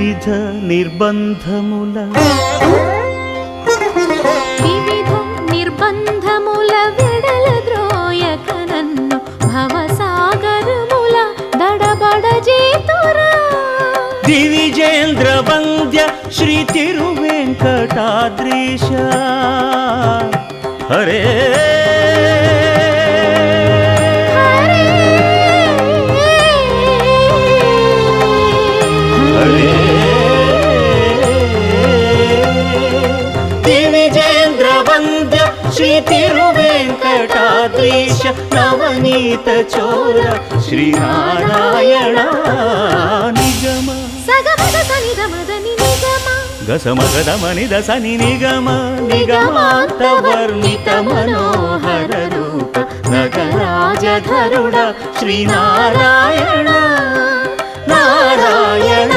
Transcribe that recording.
వివిధ నిర్బంధముల విడల ద్రోయక నన్ను భవసాగరముల దడబడ చేతురా దివిజేంద్ర వంద్య శ్రీ తిరువెంకటాద్రీశ హరే దివిజేంద్ర వంద్య శ్రీ తిరువెంకటాద్రీశ నవనీత చోర శ్రీనారాయణ నిగమ సగమద సనిద మదని నిగమ గసమగదమని దసని నిగమ నిగమాంత వర్ణిత మనోహర రూప నగరాజధరుడ శ్రీనారాయణ నారాయణ